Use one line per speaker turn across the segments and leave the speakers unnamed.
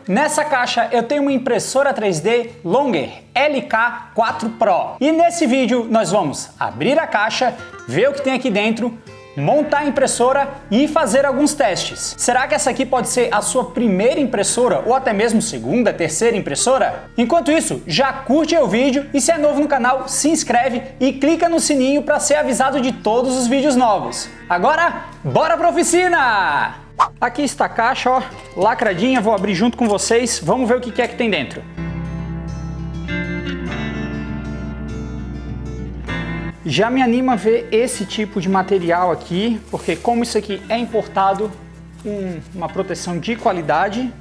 Nessa caixa eu tenho uma impressora 3D Longer LK4 Pro. E nesse vídeo nós vamos abrir a caixa, ver o que tem aqui dentro, montar a impressora e fazer alguns testes. Será que essa aqui pode ser a sua primeira impressora ou até mesmo segunda, terceira impressora? Enquanto isso, já curte o vídeo e se é novo no canal, se inscreve e clica no sininho para ser avisado de todos os vídeos novos. Agora, bora pra oficina! Aqui está a caixa, ó, lacradinha, vou abrir junto com vocês, vamos ver o que é que tem dentro. Já me anima a ver esse tipo de material aqui, porque como isso aqui é importado, uma proteção de qualidade.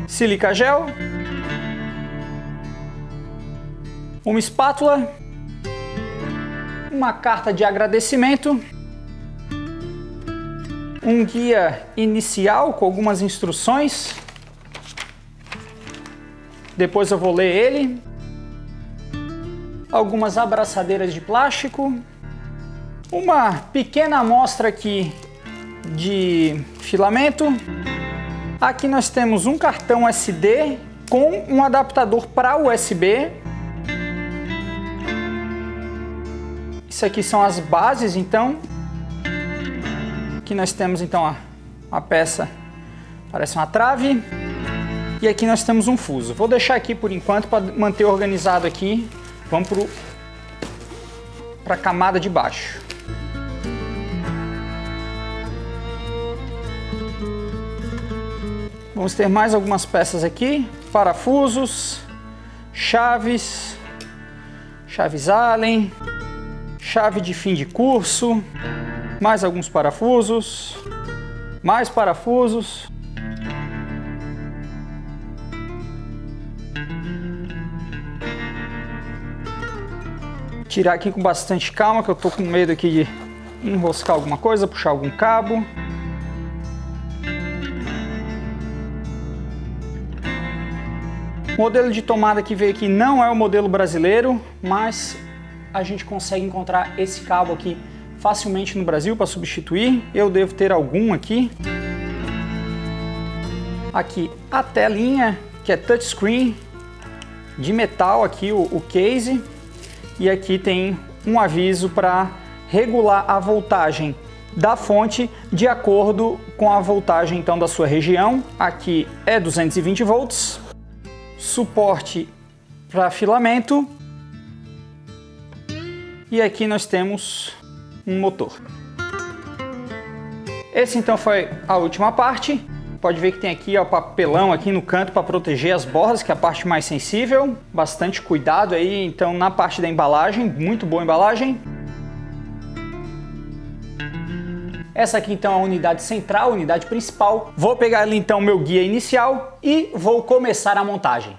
Silica gel. Uma espátula. Uma carta de agradecimento. Um guia inicial com algumas instruções. Depois eu vou ler ele. Algumas abraçadeiras de plástico, uma pequena amostra aqui de filamento. Aqui nós temos um cartão SD com um adaptador para USB. Isso aqui são as bases, então. Aqui nós temos então a peça, parece uma trave. E aqui nós temos um fuso. Vou deixar aqui por enquanto para manter organizado aqui. Vamos para a camada de baixo. Vamos ter mais algumas peças aqui, parafusos, chaves Allen, chave de fim de curso, mais alguns parafusos, mais parafusos. Tirar aqui com bastante calma, que eu tô com medo aqui de enroscar alguma coisa, puxar algum cabo. O modelo de tomada que veio aqui não é o modelo brasileiro, mas a gente consegue encontrar esse cabo aqui facilmente no Brasil para substituir. Eu devo ter algum aqui. Aqui a telinha, que é touchscreen, de metal aqui o case. E aqui tem um aviso para regular a voltagem da fonte de acordo com a voltagem então da sua região. Aqui é 220 volts, suporte para filamento e aqui nós temos um motor. Esse então foi a última parte. Pode ver que tem aqui o papelão aqui no canto para proteger as bordas, que é a parte mais sensível. Bastante cuidado aí, então, na parte da embalagem. Muito boa embalagem. Essa aqui, então, é a unidade central, a unidade principal. Vou pegar ali, então, o meu guia inicial e vou começar a montagem.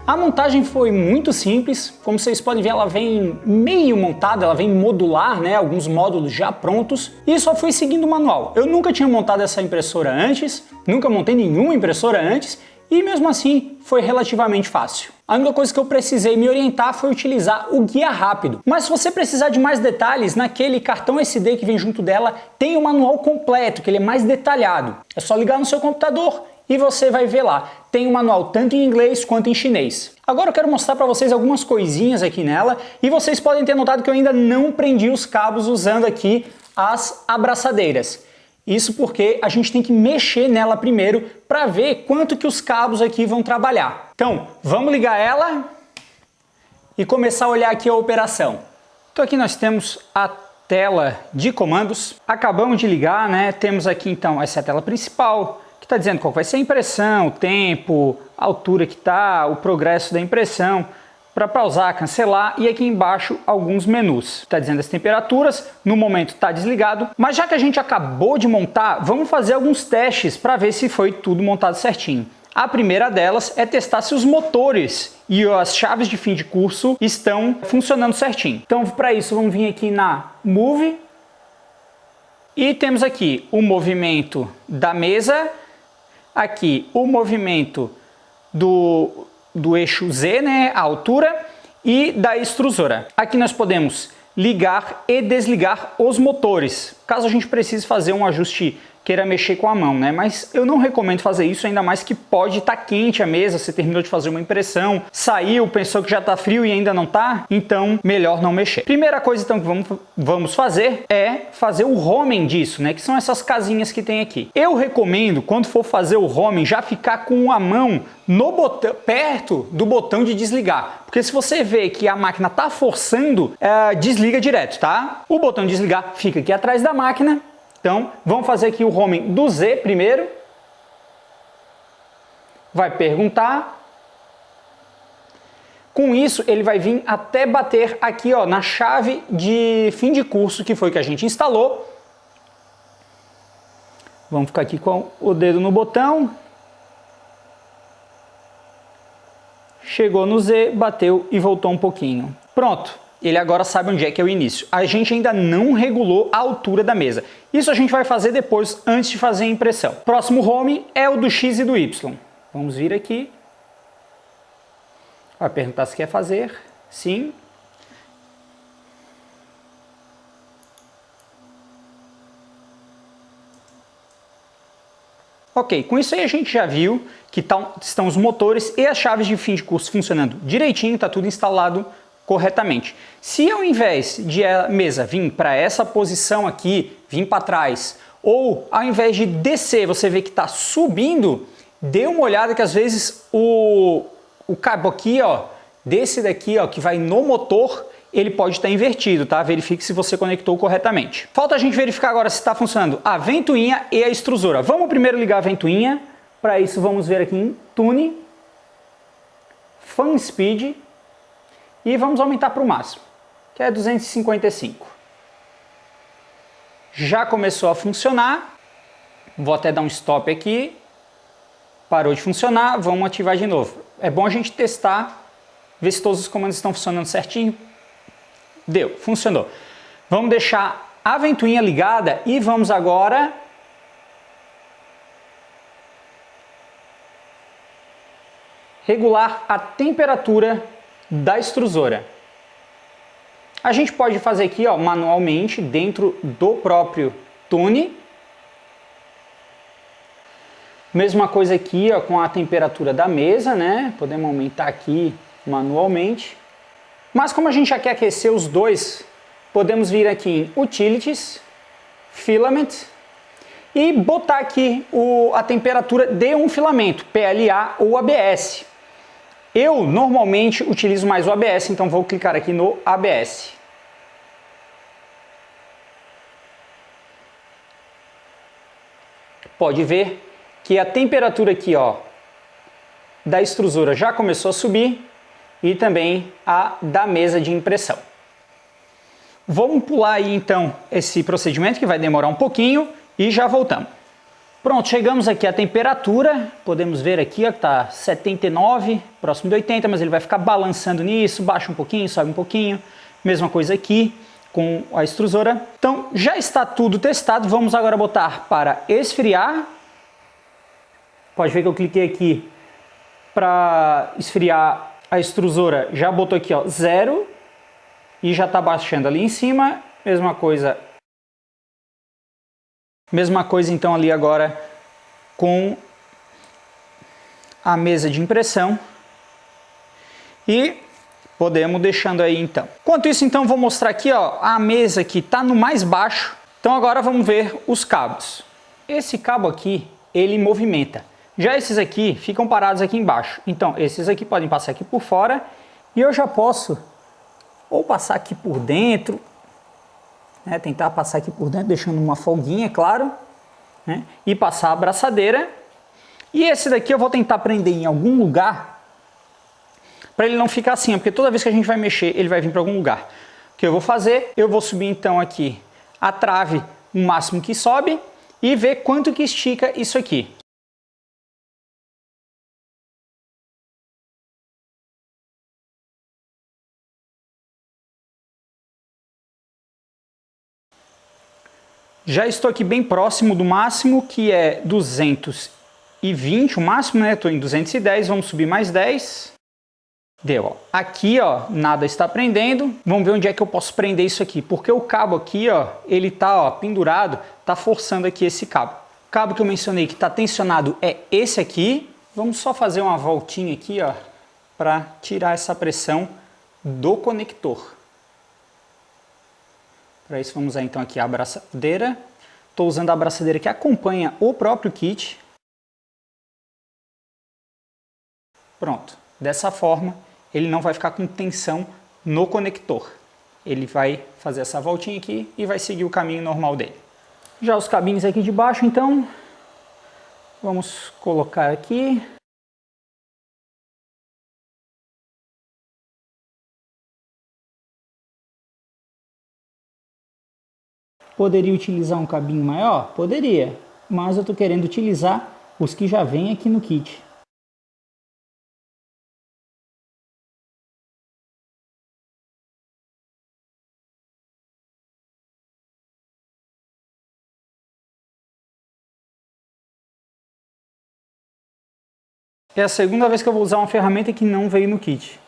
A montagem foi muito simples, como vocês podem ver ela vem meio montada, ela vem modular, né, alguns módulos já prontos, e só fui seguindo o manual. Eu nunca tinha montado essa impressora antes, nunca montei nenhuma impressora antes, e mesmo assim foi relativamente fácil. A única coisa que eu precisei me orientar foi utilizar o guia rápido. Mas se você precisar de mais detalhes, naquele cartão SD que vem junto dela tem o manual completo, que ele é mais detalhado. É só ligar no seu computador e você vai ver lá. Tem o manual tanto em inglês quanto em chinês. Agora eu quero mostrar para vocês algumas coisinhas aqui nela e vocês podem ter notado que eu ainda não prendi os cabos usando aqui as abraçadeiras. Isso porque a gente tem que mexer nela primeiro para ver quanto que os cabos aqui vão trabalhar. Então, vamos ligar ela e começar a olhar aqui a operação. Então aqui nós temos a tela de comandos. Acabamos de ligar, né? Temos aqui então essa é a tela principal, que está dizendo qual vai ser a impressão, o tempo, a altura que está, o progresso da impressão. Para pausar, cancelar, e aqui embaixo alguns menus. Está dizendo as temperaturas, no momento está desligado, mas já que a gente acabou de montar, vamos fazer alguns testes para ver se foi tudo montado certinho. A primeira delas é testar se os motores e as chaves de fim de curso estão funcionando certinho. Então para isso vamos vir aqui na Move, e temos aqui o movimento da mesa, aqui o movimento do eixo Z, né, a altura, e da extrusora. Aqui nós podemos ligar e desligar os motores, caso a gente precise fazer um ajuste, queira mexer com a mão, né? Mas eu não recomendo fazer isso, ainda mais que pode estar quente a mesa, você terminou de fazer uma impressão, saiu, pensou que já está frio e ainda não está, então melhor não mexer. Primeira coisa então que vamos fazer é fazer o homing disso, né? Que são essas casinhas que tem aqui. Eu recomendo, quando for fazer o homing, já ficar com a mão no botão, perto do botão de desligar, porque se você vê que a máquina está forçando, desliga direto, tá? O botão de desligar fica aqui atrás da máquina. Então, vamos fazer aqui o homing do Z primeiro. Vai perguntar. Com isso, ele vai vir até bater aqui, ó, na chave de fim de curso, que foi que a gente instalou. Vamos ficar aqui com o dedo no botão. Chegou no Z, bateu e voltou um pouquinho. Pronto. Ele agora sabe onde é que é o início. A gente ainda não regulou a altura da mesa. Isso a gente vai fazer depois, antes de fazer a impressão. Próximo home é o do X e do Y. Vamos vir aqui. Vai perguntar se quer fazer. Sim. Ok, com isso aí a gente já viu que estão os motores e as chaves de fim de curso funcionando direitinho, está tudo instalado corretamente. Se ao invés de a mesa vir para essa posição aqui, vir para trás, ou ao invés de descer, você vê que está subindo, dê uma olhada que às vezes o cabo aqui, ó, desse daqui, ó, que vai no motor, ele pode estar invertido, tá? Verifique se você conectou corretamente. Falta a gente verificar agora se está funcionando a ventoinha e a extrusora. Vamos primeiro ligar a ventoinha. Para isso vamos ver aqui em Tune, Fan Speed, e vamos aumentar para o máximo, que é 255. Já começou a funcionar. Vou até dar um stop aqui. Parou de funcionar, vamos ativar de novo. É bom a gente testar, ver se todos os comandos estão funcionando certinho. Deu, funcionou. Vamos deixar a ventoinha ligada e vamos agora regular a temperatura da extrusora. A gente pode fazer aqui, ó, manualmente dentro do próprio Tune. Mesma coisa aqui, ó, com a temperatura da mesa, né? Podemos aumentar aqui manualmente. Mas como a gente já quer aquecer os dois, podemos vir aqui em Utilities, Filament e botar aqui a temperatura de um filamento, PLA ou ABS. Eu normalmente utilizo mais o ABS, então vou clicar aqui no ABS. Pode ver que a temperatura aqui, ó, da extrusora já começou a subir e também a da mesa de impressão. Vamos pular aí então esse procedimento que vai demorar um pouquinho e já voltamos. Pronto, chegamos aqui à temperatura, podemos ver aqui ó, que está 79, próximo de 80, mas ele vai ficar balançando nisso, baixa um pouquinho, sobe um pouquinho. Mesma coisa aqui com a extrusora. Então já está tudo testado, vamos agora botar para esfriar. Pode ver que eu cliquei aqui para esfriar a extrusora, já botou aqui ó 0 e já está baixando ali em cima. Mesma coisa então ali agora com a mesa de impressão e podemos deixando aí então. Enquanto isso então vou mostrar aqui ó, a mesa que está no mais baixo. Então agora vamos ver os cabos. Esse cabo aqui ele movimenta. Já esses aqui ficam parados aqui embaixo. Então esses aqui podem passar aqui por fora e eu já posso ou passar aqui por dentro, né, tentar passar aqui por dentro deixando uma folguinha, claro, né, e passar a abraçadeira. E esse daqui eu vou tentar prender em algum lugar para ele não ficar assim, porque toda vez que a gente vai mexer ele vai vir para algum lugar. O que eu vou fazer? Eu vou subir então aqui a trave o máximo que sobe e ver quanto que estica isso aqui. Já estou aqui bem próximo do máximo, que é 220, o máximo, né? Estou em 210, vamos subir mais 10. Deu, ó. Aqui, ó, nada está prendendo. Vamos ver onde é que eu posso prender isso aqui, porque o cabo aqui, ó, ele tá, ó, pendurado, tá forçando aqui esse cabo. O cabo que eu mencionei que está tensionado é esse aqui. Vamos só fazer uma voltinha aqui, ó, para tirar essa pressão do conector. Para isso vamos usar então aqui a abraçadeira. Estou usando a abraçadeira que acompanha o próprio kit. Pronto, dessa forma ele não vai ficar com tensão no conector. Ele vai fazer essa voltinha aqui e vai seguir o caminho normal dele. Já os cabinhos aqui de baixo então, vamos colocar aqui. Poderia utilizar um cabinho maior? Poderia, mas eu estou querendo utilizar os que já vêm aqui no kit. É a segunda vez que eu vou usar uma ferramenta que não veio no kit.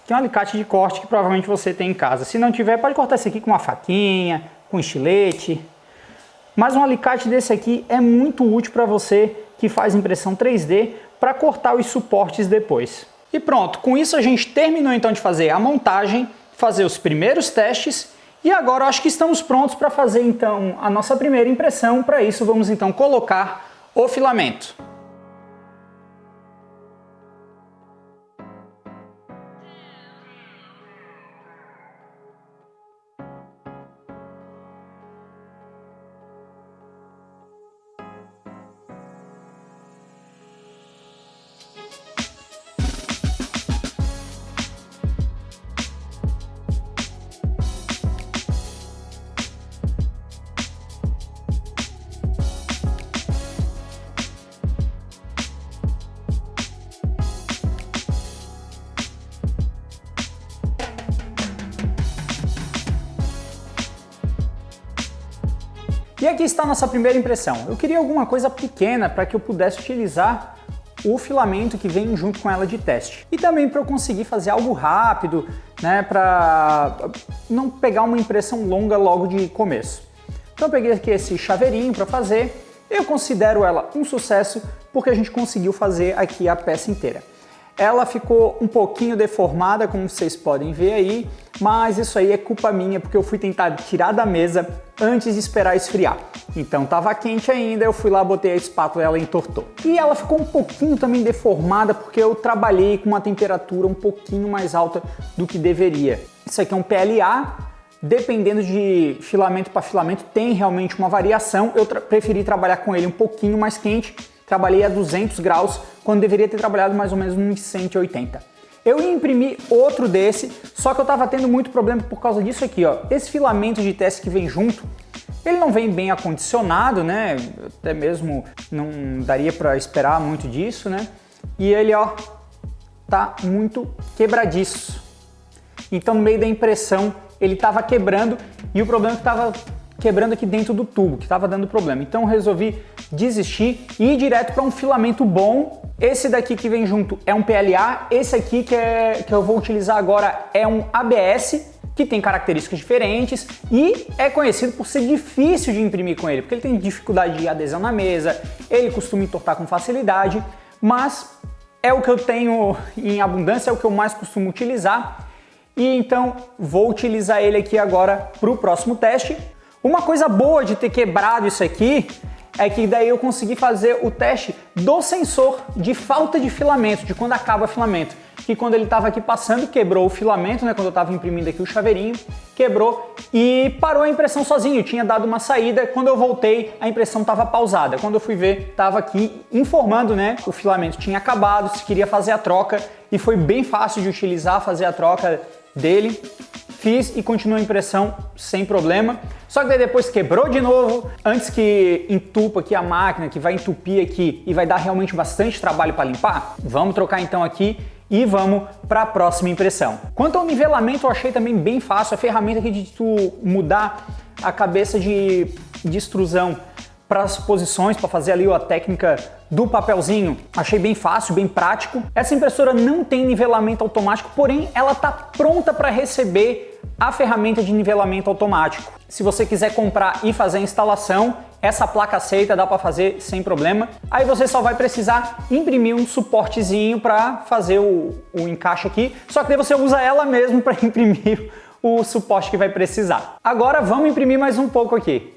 Que é um alicate de corte que provavelmente você tem em casa. Se não tiver, pode cortar esse aqui com uma faquinha, com estilete. Mas um alicate desse aqui é muito útil para você que faz impressão 3D para cortar os suportes depois. E pronto, com isso a gente terminou então de fazer a montagem, fazer os primeiros testes e agora eu acho que estamos prontos para fazer então a nossa primeira impressão. Para isso vamos então colocar o filamento. E aqui está a nossa primeira impressão. Eu queria alguma coisa pequena para que eu pudesse utilizar o filamento que vem junto com ela de teste. E também para eu conseguir fazer algo rápido, né, para não pegar uma impressão longa logo de começo. Então eu peguei aqui esse chaveirinho para fazer. Eu considero ela um sucesso porque a gente conseguiu fazer aqui a peça inteira. Ela ficou um pouquinho deformada, como vocês podem ver aí, mas isso aí é culpa minha, porque eu fui tentar tirar da mesa antes de esperar esfriar. Então tava quente ainda, eu fui lá, botei a espátula e ela entortou. E ela ficou um pouquinho também deformada, porque eu trabalhei com uma temperatura um pouquinho mais alta do que deveria. Isso aqui é um PLA, dependendo de filamento para filamento, tem realmente uma variação. Eu preferi trabalhar com ele um pouquinho mais quente, trabalhei a 200 graus, quando deveria ter trabalhado mais ou menos uns 180. Eu ia imprimir outro desse, só que eu estava tendo muito problema por causa disso aqui, ó. Esse filamento de teste que vem junto, Ele não vem bem acondicionado, né? Até mesmo não daria para esperar muito disso, né? E ele, ó, tá muito quebradiço. Então, no meio da impressão, ele tava quebrando e o problema é que tava quebrando aqui dentro do tubo, que tava dando problema. Então, eu resolvi desistir e ir direto para um filamento bom. Esse daqui que vem junto é um PLA, esse aqui que eu vou utilizar agora é um ABS, que tem características diferentes e é conhecido por ser difícil de imprimir com ele, porque ele tem dificuldade de adesão na mesa, ele costuma entortar com facilidade, mas é o que eu tenho em abundância, é o que eu mais costumo utilizar, e então vou utilizar ele aqui agora para o próximo teste. Uma coisa boa de ter quebrado isso aqui é que daí eu consegui fazer o teste do sensor de falta de filamento, de quando acaba o filamento. Que quando ele estava aqui passando, quebrou o filamento, né? Quando eu estava imprimindo aqui o chaveirinho, quebrou e parou a impressão sozinho. Tinha dado uma saída, quando eu voltei, a impressão estava pausada. Quando eu fui ver, estava aqui informando, né? O filamento tinha acabado, se queria fazer a troca e foi bem fácil de utilizar, fazer a troca dele. Fiz e continuou a impressão sem problema. Só que daí depois quebrou de novo, antes que entupa aqui a máquina, que vai entupir aqui e vai dar realmente bastante trabalho para limpar. Vamos trocar então aqui e vamos para a próxima impressão. Quanto ao nivelamento, eu achei também bem fácil. A ferramenta aqui de tu mudar a cabeça de extrusão para as posições, para fazer ali a técnica do papelzinho, achei bem fácil, bem prático. Essa impressora não tem nivelamento automático, porém ela está pronta para receber a ferramenta de nivelamento automático. Se você quiser comprar e fazer a instalação, essa placa aceita, dá para fazer sem problema. Aí você só vai precisar imprimir um suportezinho para fazer o encaixe aqui, só que daí você usa ela mesmo para imprimir o suporte que vai precisar. Agora vamos imprimir mais um pouco aqui.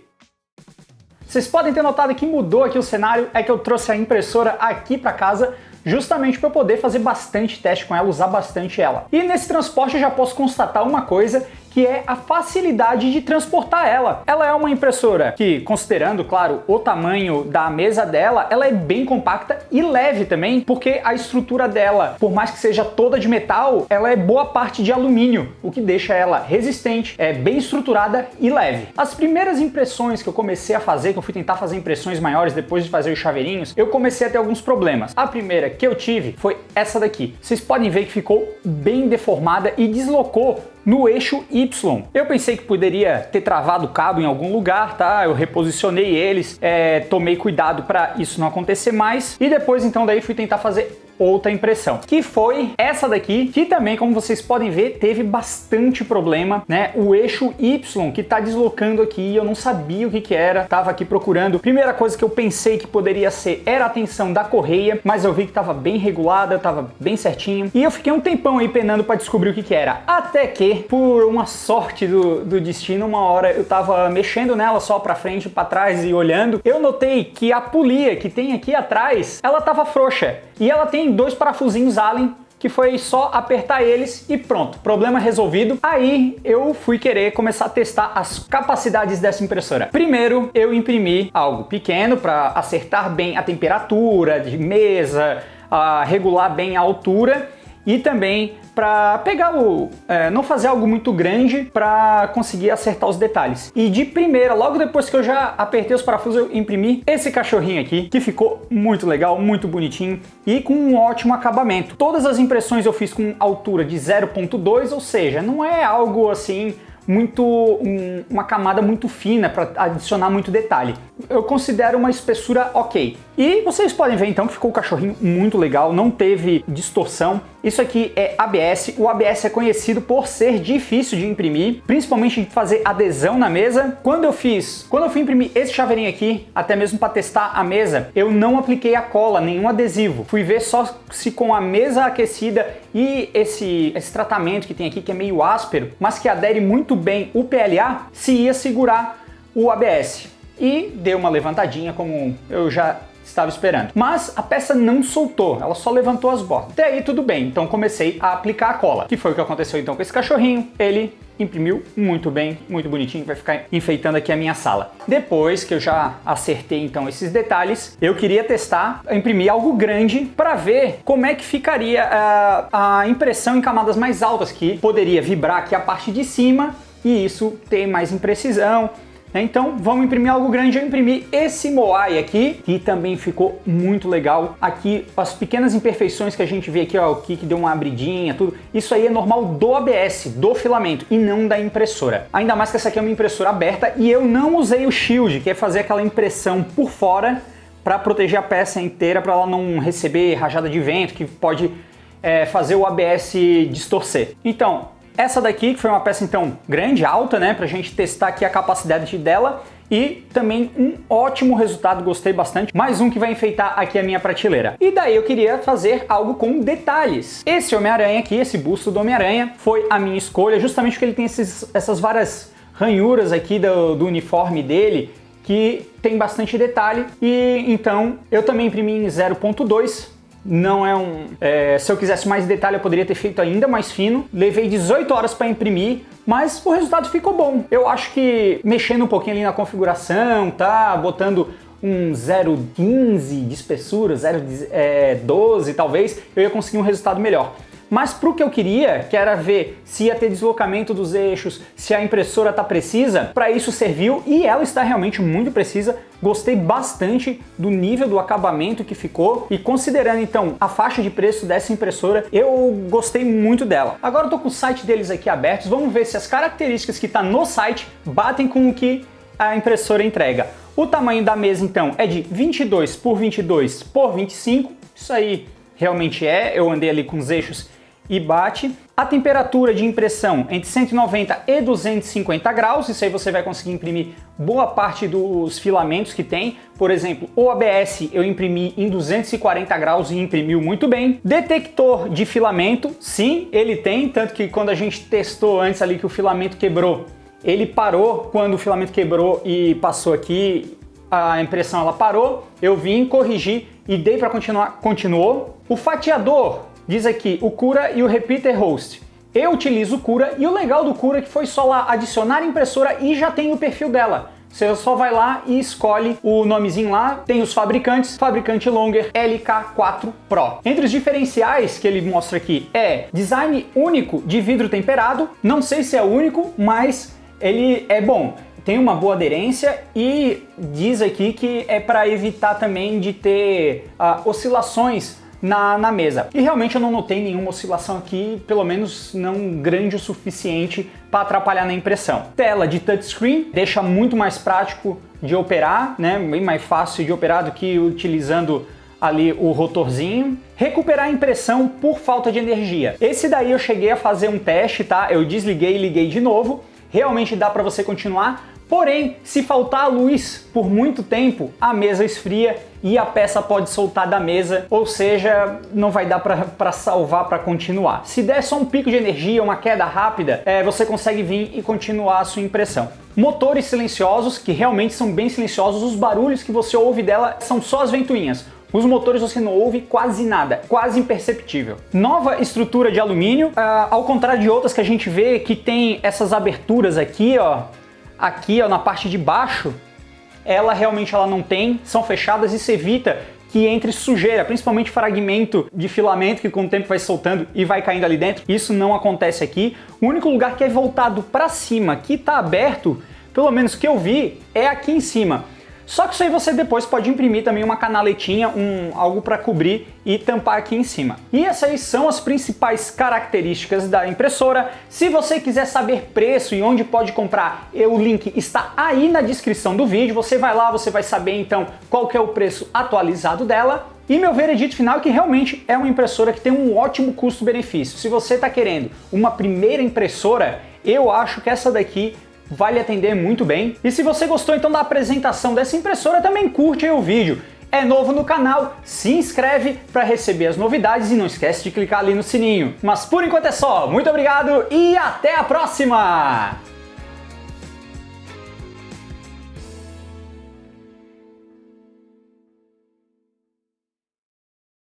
Vocês podem ter notado que mudou aqui o cenário, é que eu trouxe a impressora aqui para casa justamente para eu poder fazer bastante teste com ela, usar bastante ela. E nesse transporte eu já posso constatar uma coisa, que é a facilidade de transportar ela. Ela é uma impressora que, considerando, claro, o tamanho da mesa dela, ela é bem compacta e leve também, porque a estrutura dela, por mais que seja toda de metal, ela é boa parte de alumínio, o que deixa ela resistente, bem estruturada e leve. As primeiras impressões que eu comecei a fazer, que eu fui tentar fazer impressões maiores depois de fazer os chaveirinhos, eu comecei a ter alguns problemas. A primeira que eu tive foi essa daqui. Vocês podem ver que ficou bem deformada e deslocou no eixo Y. Eu pensei que poderia ter travado o cabo em algum lugar, tá? Eu reposicionei eles, tomei cuidado para isso não acontecer mais e depois então daí fui tentar fazer outra impressão, que foi essa daqui, que também, como vocês podem ver, teve bastante problema, né? O eixo Y que tá deslocando aqui, eu não sabia o que era, tava aqui procurando. Primeira coisa que eu pensei que poderia ser era a tensão da correia, mas eu vi que tava bem regulada, tava bem certinho, e eu fiquei um tempão aí penando para descobrir o que era, até que, por uma sorte do destino, uma hora eu tava mexendo nela só para frente e para trás e olhando, eu notei que a polia que tem aqui atrás, ela tava frouxa, e ela tem dois parafusinhos Allen, que foi só apertar eles e pronto, problema resolvido. Aí eu fui querer começar a testar as capacidades dessa impressora. Primeiro eu imprimi algo pequeno para acertar bem a temperatura de mesa, regular bem a altura e também para pegar não fazer algo muito grande para conseguir acertar os detalhes. E de primeira, logo depois que eu já apertei os parafusos, eu imprimi esse cachorrinho aqui, que ficou muito legal, muito bonitinho e com um ótimo acabamento. Todas as impressões eu fiz com altura de 0.2, ou seja, não é algo assim uma camada muito fina para adicionar muito detalhe. Eu considero uma espessura ok. E vocês podem ver então que ficou o cachorrinho muito legal, não teve distorção. Isso aqui é ABS. O ABS é conhecido por ser difícil de imprimir, principalmente de fazer adesão na mesa. Quando eu fui imprimir esse chaveirinho aqui, até mesmo para testar a mesa, eu não apliquei a cola, nenhum adesivo. Fui ver só se com a mesa aquecida e esse tratamento que tem aqui, que é meio áspero, mas que adere muito bem o PLA, se ia segurar o ABS. E deu uma levantadinha como eu já estava esperando. Mas a peça não soltou, ela só levantou as bordas. Até aí tudo bem, então comecei a aplicar a cola. Que foi o que aconteceu então com esse cachorrinho. Ele imprimiu muito bem, muito bonitinho, vai ficar enfeitando aqui a minha sala. Depois que eu já acertei então esses detalhes, eu queria testar, imprimir algo grande para ver como é que ficaria a impressão em camadas mais altas, que poderia vibrar aqui a parte de cima e isso ter mais imprecisão, Então vamos imprimir algo grande. Eu imprimi esse Moai aqui, que também ficou muito legal. Aqui as pequenas imperfeições que a gente vê aqui, ó, aqui que deu uma abridinha, tudo. Isso aí é normal do ABS, do filamento, e não da impressora. Ainda mais que essa aqui é uma impressora aberta e eu não usei o shield, que é fazer aquela impressão por fora para proteger a peça inteira, para ela não receber rajada de vento, que pode fazer o ABS distorcer. Então, essa daqui, que foi uma peça então grande, alta, né, pra gente testar aqui a capacidade dela e também um ótimo resultado, gostei bastante. Mais um que vai enfeitar aqui a minha prateleira. E daí eu queria fazer algo com detalhes. Esse Homem-Aranha aqui, esse busto do Homem-Aranha, foi a minha escolha, justamente porque ele tem essas várias ranhuras aqui do uniforme dele, que tem bastante detalhe, e então eu também imprimi em 0.2. Não é um... se eu quisesse mais detalhe eu poderia ter feito ainda mais fino. Levei 18 horas para imprimir, mas o resultado ficou bom. Eu acho que mexendo um pouquinho ali na configuração, tá? Botando um 0,15 de espessura, 0,12 talvez, eu ia conseguir um resultado melhor. Mas para o que eu queria, que era ver se ia ter deslocamento dos eixos, se a impressora está precisa, para isso serviu e ela está realmente muito precisa. Gostei bastante do nível do acabamento que ficou e considerando então a faixa de preço dessa impressora, eu gostei muito dela. Agora eu tô com o site deles aqui abertos, vamos ver se as características que está no site batem com o que a impressora entrega. O tamanho da mesa então é de 22 por 22 por 25, isso aí realmente eu andei ali com os eixos e bate. A temperatura de impressão entre 190 e 250 graus, isso aí você vai conseguir imprimir boa parte dos filamentos que tem. Por exemplo, o ABS eu imprimi em 240 graus e imprimiu muito bem. Detector de filamento, sim, ele tem, tanto que quando a gente testou antes ali que o filamento quebrou, ele parou quando o filamento quebrou e passou aqui, a impressão ela parou, eu vim corrigir e dei para continuar, continuou. O fatiador, diz aqui, o Cura e o Repeater Host. Eu utilizo o Cura e o legal do Cura é que foi só lá adicionar a impressora e já tem o perfil dela. Você só vai lá e escolhe o nomezinho lá, tem os fabricantes, fabricante Longer LK4 Pro. Entre os diferenciais que ele mostra aqui é design único de vidro temperado, não sei se é único, mas ele é bom. Tem uma boa aderência e diz aqui que é para evitar também de ter oscilações na mesa. E realmente eu não notei nenhuma oscilação aqui, pelo menos não grande o suficiente para atrapalhar na impressão. Tela de touchscreen, deixa muito mais prático de operar, né? Bem mais fácil de operar do que utilizando ali o rotorzinho. Recuperar a impressão por falta de energia. Esse daí eu cheguei a fazer um teste, tá? Eu desliguei e liguei de novo. Realmente dá para você continuar, porém, se faltar a luz por muito tempo, a mesa esfria e a peça pode soltar da mesa, ou seja, não vai dar para salvar, para continuar. Se der só um pico de energia, uma queda rápida, você consegue vir e continuar a sua impressão. Motores silenciosos, que realmente são bem silenciosos, os barulhos que você ouve dela são só as ventoinhas. Os motores você não ouve quase nada, quase imperceptível. Nova estrutura de alumínio, ao contrário de outras que a gente vê que tem essas aberturas aqui, ó, na parte de baixo, ela realmente não tem, são fechadas e se evita que entre sujeira, principalmente fragmento de filamento que com o tempo vai soltando e vai caindo ali dentro. Isso não acontece aqui. O único lugar que é voltado para cima, que está aberto, pelo menos que eu vi, é aqui em cima. Só que isso aí você depois pode imprimir também uma canaletinha, algo para cobrir e tampar aqui em cima. E essas aí são as principais características da impressora. Se você quiser saber preço e onde pode comprar, o link está aí na descrição do vídeo. Você vai lá, você vai saber então qual que é o preço atualizado dela. E meu veredito final é que realmente é uma impressora que tem um ótimo custo-benefício. Se você está querendo uma primeira impressora, eu acho que essa daqui vai lhe atender muito bem. E se você gostou então da apresentação dessa impressora, também curte aí o vídeo. É novo no canal, se inscreve para receber as novidades e não esquece de clicar ali no sininho. Mas por enquanto é só, muito obrigado e até a próxima!